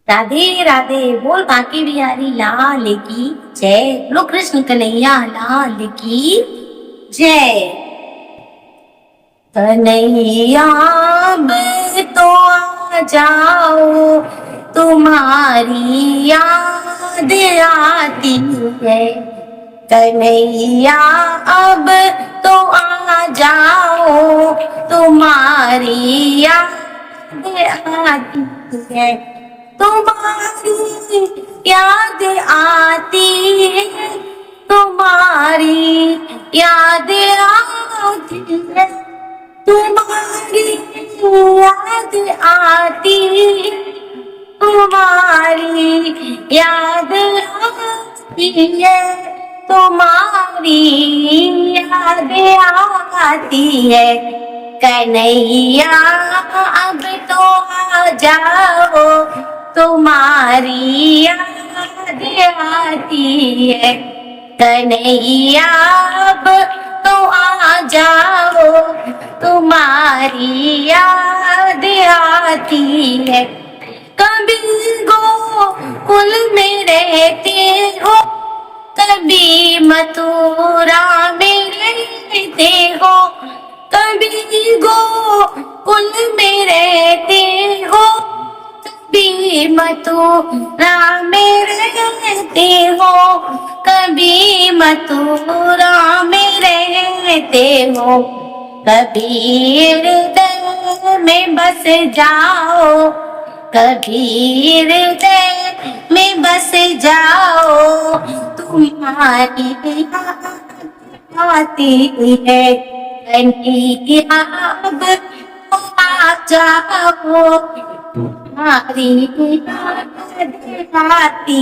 राधे राधे। बोल बांके बिहारी लाल की जय। बोलो कृष्ण कन्हैया लाल की जय। कन्हैया मैं तो आ जाओ, तुम्हारी याद आती है। कन्हैया अब तो आ जाओ, तुम्हारी याद आती है। तुम्हारी याद आती है, तुम्हारी याद आती है, तुम्हारी याद आती है, तुम्हारी याद आती है, तुम्हारी याद आती है। कन्हैया अब तो आ जाओ, तुम्हारी याद आती है। कन्हैया अब तो आ जाओ, तुम्हारी याद आती है। कभी गोकुल में रहते हो, कभी मथुरा में रहते हो, कभी गोकुल में रहते हो, कभी मथुरा में रहते हो, कभी मथुरा में रहते हो। कभी हृदय में बस जाओ, कभी हृदय में बस जाओ, तुम्हारी याद आती है। कन्हैया अब तो आ जाओ, तुम्हारी याद आती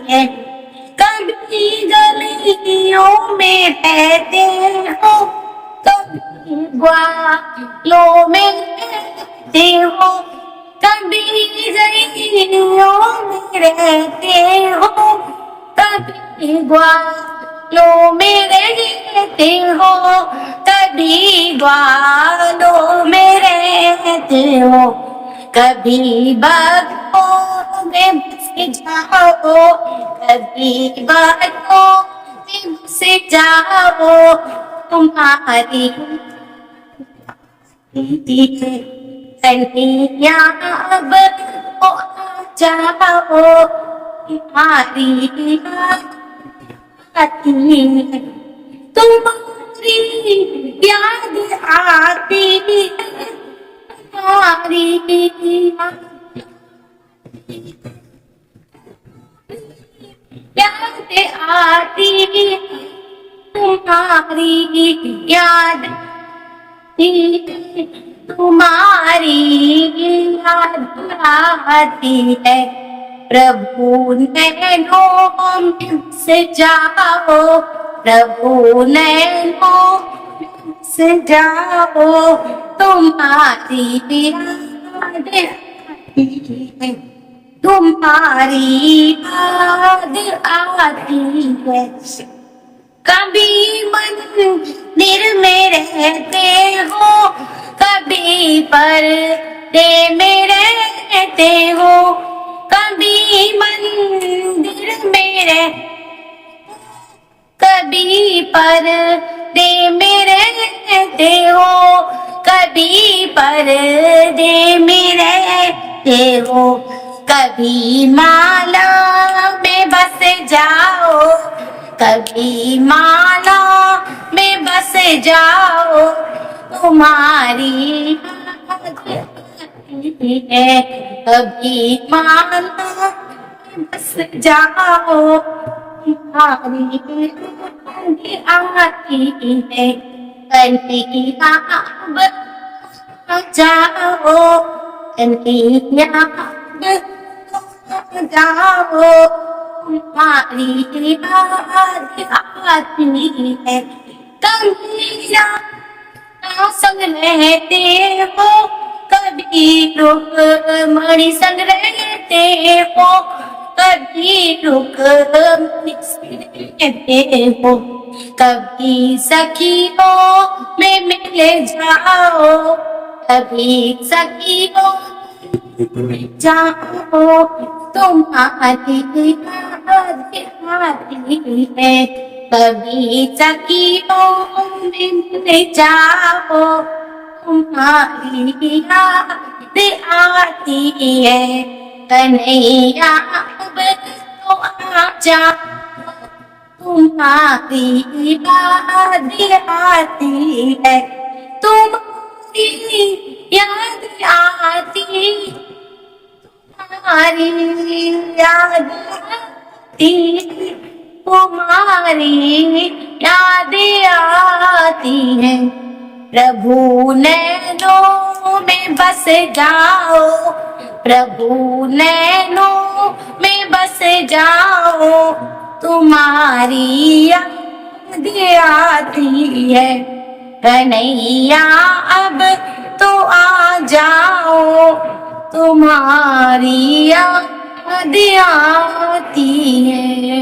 है। कभी गलियों में रहते हो, कभी ग्वालों में रहते हो, कभी गलियों में रहते हो, कभी ग्वालों में रहते हो, कभी ग्वालों में रहते हो। कभी बागों में बस जाओ, कभी बागों में बस जाओ, तुम्हारी कन्हैया अब तो आ जाओ, तुम्हारी याद आती है। तुम्हारी याद आती है, तुम्हारी याद आती है, तुम्हारी याद आती है, तुम्हारी याद आती है। प्रभु नैनों में से जाओ, प्रभु नैनों में से जाओ, तुम्हारी याद आती है, तुम्हारी याद आती है। कभी मंदिर में रहते हो, कभी पर्दे में रहते हो, कभी मंदिर में रह, कभी पर्दे में रहते हो, कभी पर्दे में रहते हो। कभी माला में बस जाओ, कभी माला में बस जाओ, तुम्हारी है। कभी माला में बस जाओ, तुम्हारी आती है। कन्हैया अब जाओ, कन्हैया अब जाओ, तुम्हारी याद आती है। कन्हैया संग रहते हो, कभी रुक्मणी संग रहते हो, कभी रुक्मणी संग रहते हो, कभी सखियों में मिल जाओ, कभी सखियों जाओ तुम्हारी याद आती है कभी सखियों मिल जाओ तुम्हारी याद आती है कन्हैया अब तो आ जाओ तुम्हारी याद आती है तुम्हारी याद आती तुम्हारी याद आती तुम्हारी याद आती है प्रभु नैनों में बस जाओ प्रभु नैनों में बस जाओ तुम्हारी याद आती है कन्हैया अब तो आ जाओ तुम्हारी याद आती है